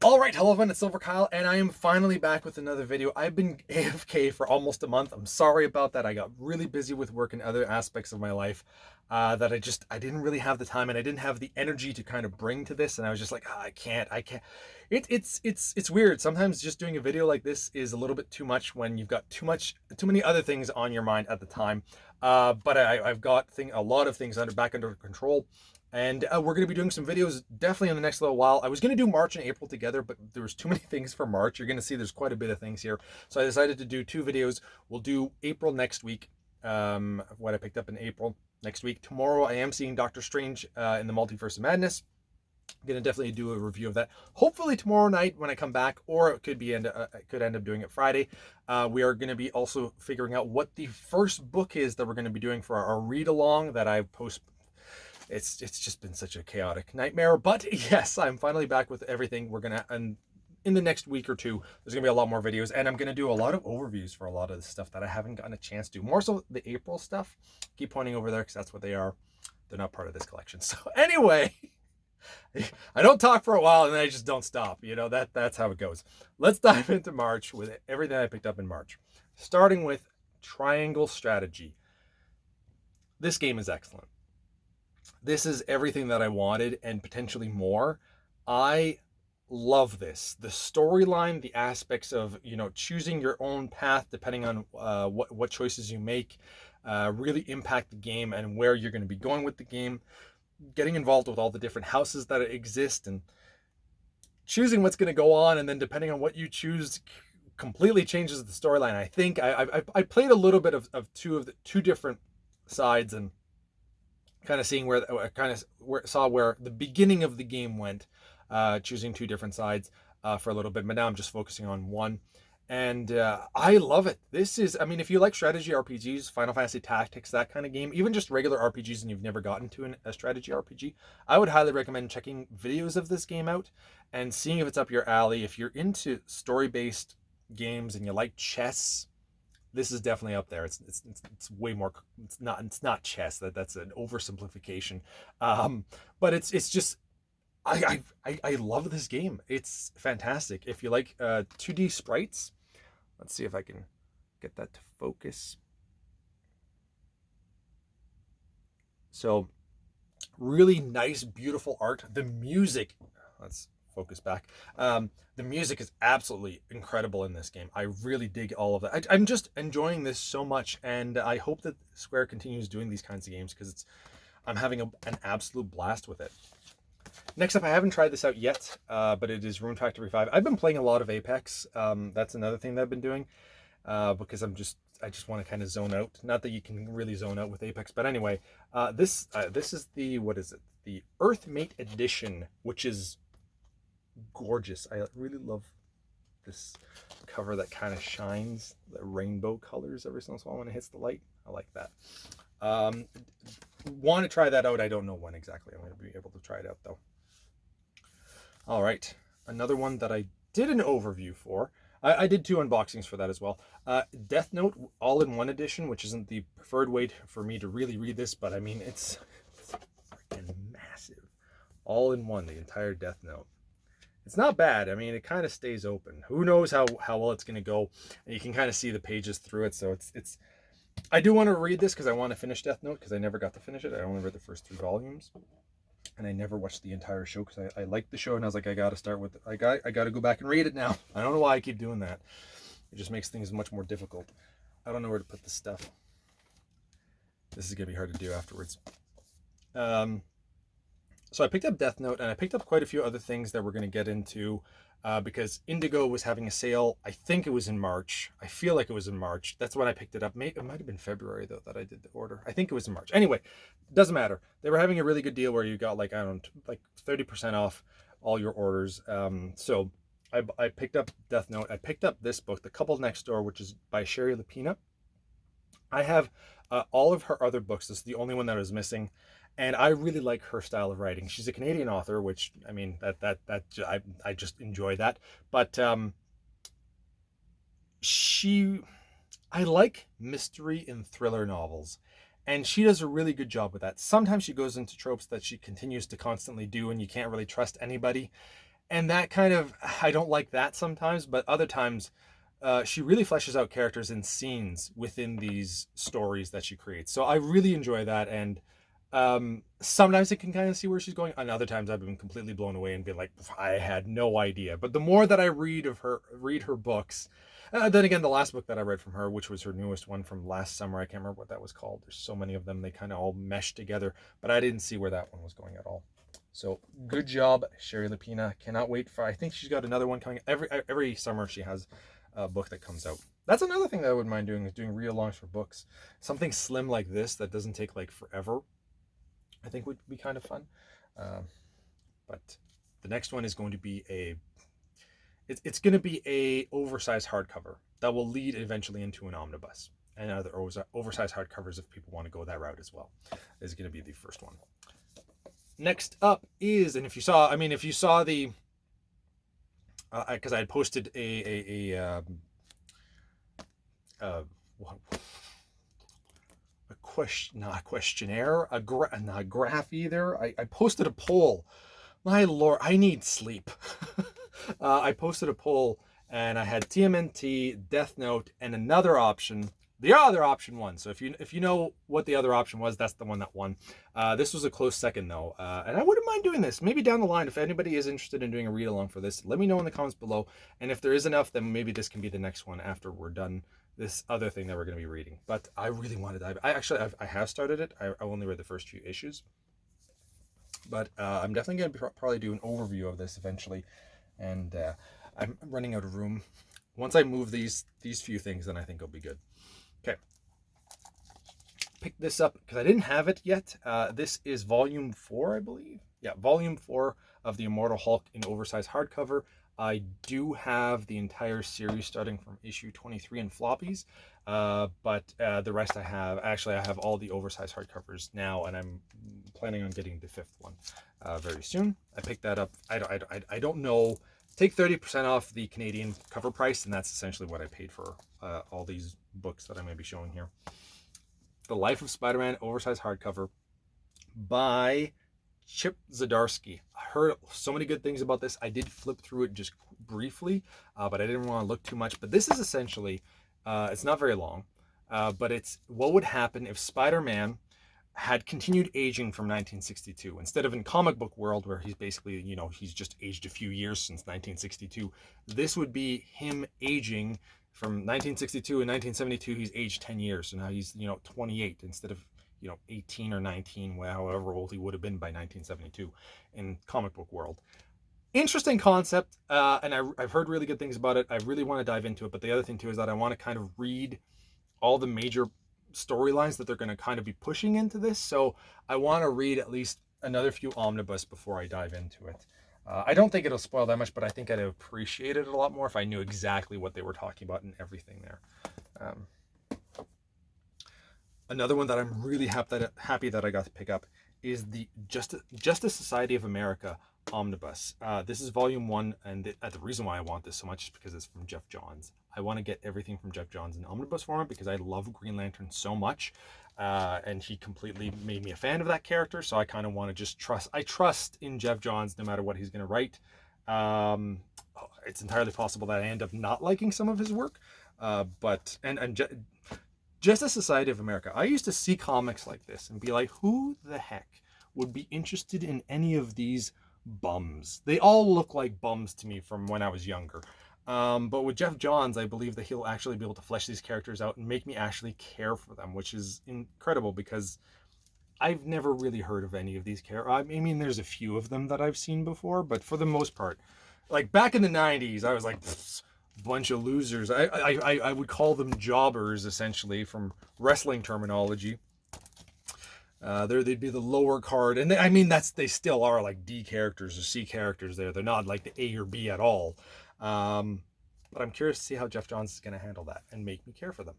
All right, hello everyone, it's silverkyle, and I am finally back with another video. I've been AFK for almost a month. I'm sorry about that. I got really busy with work and other aspects of my life that I didn't really have the time, and I didn't have the energy to kind of bring to this. And I was just like, I can't. It's weird. Sometimes just doing a video like this is a little bit too much when you've got too many other things on your mind at the time. But I've got a lot of things back under control. And we're going to be doing some videos definitely in the next little while. I was going to do March and April together, but there was too many things for March. You're going to see there's quite a bit of things here. So I decided to do two videos. We'll do April next week, what I picked up in April next week. Tomorrow I am seeing Doctor Strange in the Multiverse of Madness. I'm going to definitely do a review of that. Hopefully tomorrow night when I come back, or it could end up doing it Friday. We are going to be also figuring out what the first book is that we're going to be doing for our read-along that I post. It's just been such a chaotic nightmare, but yes, I'm finally back with everything. And in the next week or two, there's gonna be a lot more videos, and I'm gonna do a lot of overviews for a lot of the stuff that I haven't gotten a chance to. More so the April stuff. Keep pointing over there because that's what they are. They're not part of this collection. So anyway, I don't talk for a while and then I just don't stop. You know, that's how it goes. Let's dive into March with everything I picked up in March. Starting with Triangle Strategy. This game is excellent. This is everything that I wanted and potentially more. I love this. The storyline, the aspects of, choosing your own path depending on what choices you make really impact the game and where you're going to be going with the game. Getting involved with all the different houses that exist and choosing what's going to go on, and then depending on what you choose completely changes the storyline. I think I played a little bit of two different sides and kind of seeing where the beginning of the game went, choosing two different sides for a little bit, but now I'm just focusing on one, and I love it. This is, if you like strategy RPGs, Final Fantasy Tactics, that kind of game, even just regular RPGs, and you've never gotten to a strategy RPG, I would highly recommend checking videos of this game out and seeing if it's up your alley. If you're into story-based games and you like chess, this is definitely up there. It's way more. It's not chess. That's an oversimplification. But it's just I love this game. It's fantastic. If you like 2D sprites, let's see if I can get that to focus. So really nice, beautiful art. The music. Let's focus back. The music is absolutely incredible in this game. I really dig all of that. I'm just enjoying this so much, and I hope that Square continues doing these kinds of games because I'm having an absolute blast with it. Next up, I haven't tried this out yet, but it is Rune Factory 5. I've been playing a lot of Apex. That's another thing that I've been doing because I just want to kind of zone out. Not that you can really zone out with Apex, but anyway, this is the, what is it? The Earthmate Edition, which is gorgeous. I really love this cover that kind of shines, the rainbow colors every once in a while when it hits the light. I like that. Want to try that out. I don't know when exactly I'm going to be able to try it out though. All right, another one that I did an overview for. I did two unboxings for that as well. Death Note All-in-One Edition, which isn't the preferred way for me to really read this, but it's freaking massive. All-in-one, the entire Death Note. It's not bad. It kind of stays open. Who knows how well it's going to go. And you can kind of see the pages through it. So it's I do want to read this because I want to finish Death Note because I never got to finish it. I only read the first 3 volumes. And I never watched the entire show because I liked the show and I was like, I got to start with it. I got to go back and read it now. I don't know why I keep doing that. It just makes things much more difficult. I don't know where to put this stuff. This is going to be hard to do afterwards. So I picked up Death Note, and I picked up quite a few other things that we're going to get into because Indigo was having a sale. I think it was in March. I feel like it was in March. That's when I picked it up. It might have been February, though, that I did the order. I think it was in March. Anyway, doesn't matter. They were having a really good deal where you got, like 30% off all your orders. So I picked up Death Note. I picked up this book, The Couple Next Door, which is by Sherry Lapina. I have all of her other books. This is the only one that I was missing. And I really like her style of writing. She's a Canadian author, which I just enjoy that. But I like mystery and thriller novels, and she does a really good job with that. Sometimes she goes into tropes that she continues to constantly do, and you can't really trust anybody. And that kind of, I don't like that sometimes, but other times she really fleshes out characters and scenes within these stories that she creates. So I really enjoy that. And sometimes I can kind of see where she's going, and other times I've been completely blown away and been like, I had no idea. But the more that I read her books, then again, the last book that I read from her, which was her newest one from last summer, I can't remember what that was called. There's so many of them, they kind of all mesh together, but I didn't see where that one was going at all. So good job, Sherry Lapina. Cannot wait for. I think she's got another one coming. Every summer she has a book that comes out. That's another thing that I wouldn't mind doing, is doing read-alongs for books. Something slim like this that doesn't take like forever, I think would be kind of fun. But the next one is going to be it's going to be a oversized hardcover that will lead eventually into an omnibus, and other oversized hardcovers if people want to go that route as well. Is going to be the first one. Next up is, and if you saw the, because I had posted a question, not a questionnaire, not a graph either. I posted a poll. My lord, I need sleep. I posted a poll, and I had TMNT, Death Note, and another option. The other option won. So if you know what the other option was, that's the one that won. This was a close second though, and I wouldn't mind doing this. Maybe down the line, if anybody is interested in doing a read along for this, let me know in the comments below. And if there is enough, then maybe this can be the next one after we're done this other thing that we're going to be reading. But I really want to dive. I have started it. I only read the first few issues, but I'm definitely going to probably do an overview of this eventually. And I'm running out of room. Once I move these few things, then I think it'll be good. Okay, picked this up because I didn't have it yet. This is volume 4, I believe. Yeah, volume 4 of the Immortal Hulk in oversized hardcover. I do have the entire series starting from issue 23 in floppies, but the rest I have. Actually, I have all the oversized hardcovers now, and I'm planning on getting the 5th one very soon. I picked that up. I don't know. Take 30% off the Canadian cover price, and that's essentially what I paid for all these books that I may be showing here. The Life of Spider-Man oversized hardcover by Chip Zdarsky. I heard so many good things about this. I did flip through it just briefly, but I didn't want to look too much. But this is essentially, it's not very long, but it's what would happen if Spider-Man had continued aging from 1962 instead of in comic book world where he's basically, he's just aged a few years since 1962. This would be him aging from 1962 and 1972. He's aged 10 years, so now he's 28 instead of 18 or 19, however old he would have been by 1972 in comic book world. Interesting concept, and I've heard really good things about it. I really want to dive into it, but the other thing too is that I want to kind of read all the major storylines that they're going to kind of be pushing into this. So I want to read at least another few omnibus before I dive into it. I don't think it'll spoil that much, but I think I'd appreciate it a lot more if I knew exactly what they were talking about and everything there. Another one that I'm really happy that I got to pick up is the Justice Society of America Omnibus. This is volume 1, and the reason why I want this so much is because it's from Jeff Johns. I want to get everything from Jeff Johns in omnibus format because I love Green Lantern so much, and he completely made me a fan of that character. So I kind of want to just trust. I trust in Jeff Johns no matter what he's going to write. It's entirely possible that I end up not liking some of his work, but Justice Society of America. I used to see comics like this and be like, who the heck would be interested in any of these bums? They all look like bums to me from when I was younger. But with Jeff Johns, I believe that he'll actually be able to flesh these characters out and make me actually care for them, which is incredible because I've never really heard of any of these characters. I mean, there's a few of them that I've seen before, but for the most part, like back in the 90s, I was like, bunch of losers. I would call them jobbers, essentially, from wrestling terminology. They'd be the lower card, and they still are like D characters or C characters there. They're not like the A or B at all. But I'm curious to see how Jeff Johns is going to handle that and make me care for them.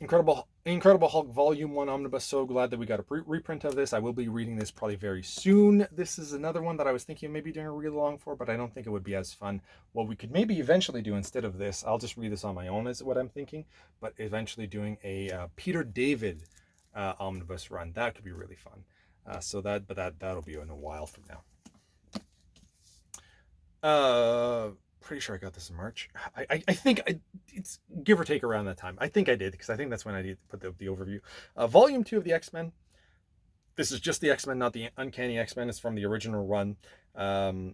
Incredible Hulk Volume 1 Omnibus. So glad that we got a reprint of this. I will be reading this probably very soon. This is another one that I was thinking of maybe doing a read along for, but I don't think it would be as fun. What we could maybe eventually do instead of this, I'll just read this on my own is what I'm thinking, but eventually doing a Peter David omnibus run. That could be really fun. That'll be in a while from now. Pretty sure I got this in March. I think it's give or take around that time. I think I did because I think that's when I did put the overview. Volume 2 of the X-Men. This is just the X-Men, not the Uncanny X-Men. It's from the original run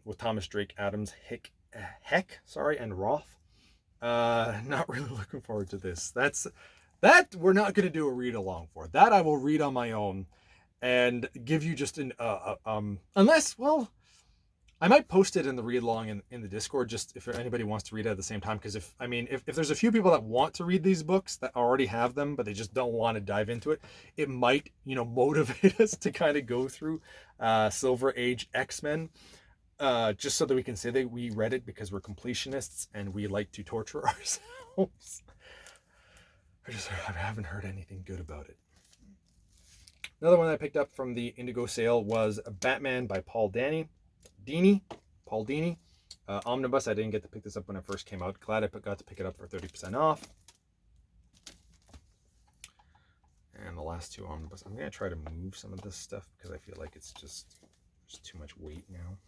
with Thomas Drake, Adams, Heck, and Roth. Not really looking forward to this. That we're not going to do a read along for. That I will read on my own and give you just an unless, well, I might post it in the read along in the Discord just if anybody wants to read it at the same time. Because if there's a few people that want to read these books that already have them, but they just don't want to dive into it, it might, motivate us to kind of go through Silver Age X-Men. Just so that we can say that we read it because we're completionists and we like to torture ourselves. I haven't heard anything good about it. Another one I picked up from the Indigo sale was Batman by Paul Dini. Omnibus. I didn't get to pick this up when it first came out. Glad I got to pick it up for 30% off. And the last two Omnibus. I'm going to try to move some of this stuff because I feel like it's just there's too much weight now.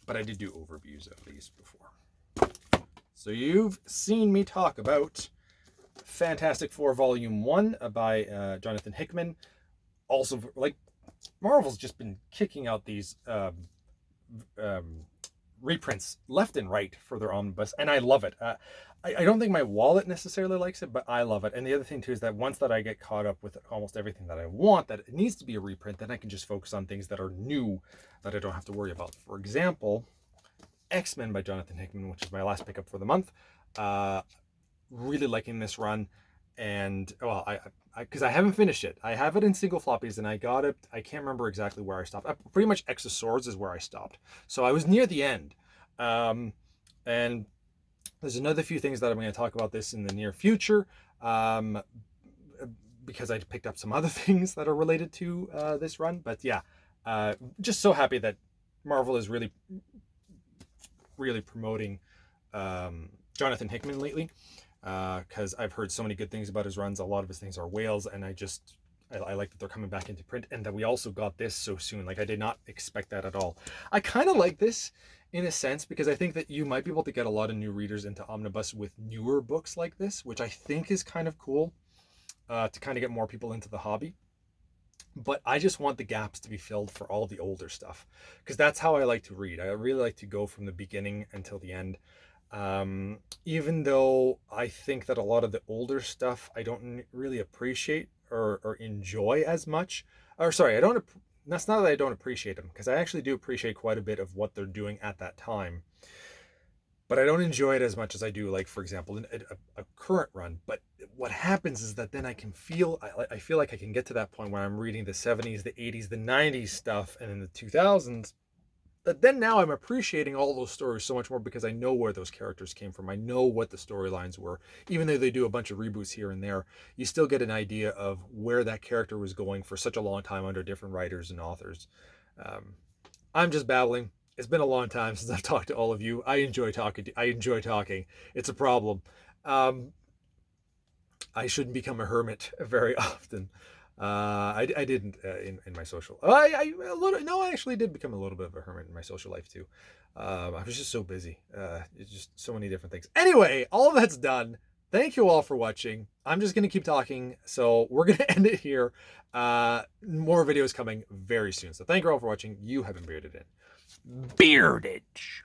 But I did do overviews of these before. So you've seen me talk about Fantastic Four Volume 1 by Jonathan Hickman. Also, like, Marvel's just been kicking out these reprints left and right for their omnibus, and I love it. I don't think my wallet necessarily likes it, but I love it. And the other thing too is that once that I get caught up with almost everything that I want, that it needs to be a reprint, then I can just focus on things that are new that I don't have to worry about. For example, X-Men by Jonathan Hickman, which is my last pickup for the month. Really liking this run, and well, because I haven't finished it. I have it in single floppies, and I got it. I can't remember exactly where I stopped. Pretty much X of Swords is where I stopped. So I was near the end. And there's another few things that I'm going to talk about this in the near future, because I picked up some other things that are related to this run. But yeah, just so happy that Marvel is really promoting Jonathan Hickman lately. Because I've heard so many good things about his runs. A lot of his things are whales, and I like that they're coming back into print, and that we also got this so soon. Like, I did not expect that at all. I kind of like this in a sense because I think that you might be able to get a lot of new readers into Omnibus with newer books like this, which I think is kind of cool to kind of get more people into the hobby. But I just want the gaps to be filled for all the older stuff, because that's how I like to read. I really like to go from the beginning until the end. Even though I think that a lot of the older stuff I don't really appreciate or enjoy as much. Or sorry, that's not that I don't appreciate them, because I actually do appreciate quite a bit of what they're doing at that time. But I don't enjoy it as much as I do, like, for example, a current run. But what happens is that then I feel like I can get to that point where I'm reading the 70s, the 80s, the 90s stuff, and in the 2000s, but then now I'm appreciating all those stories so much more because I know where those characters came from. I know what the storylines were. Even though they do a bunch of reboots here and there, you still get an idea of where that character was going for such a long time under different writers and authors. I'm just babbling. It's been a long time since I've talked to all of you. I enjoy talking. It's a problem. I shouldn't become a hermit very often. I didn't in my social. I actually did become a little bit of a hermit in my social life too. I was just so busy. It's just so many different things. Anyway, all of that's done. Thank you all for watching. I'm just gonna keep talking, so we're gonna end it here. More videos coming very soon. So thank you all for watching. You have been bearded in. Beardage.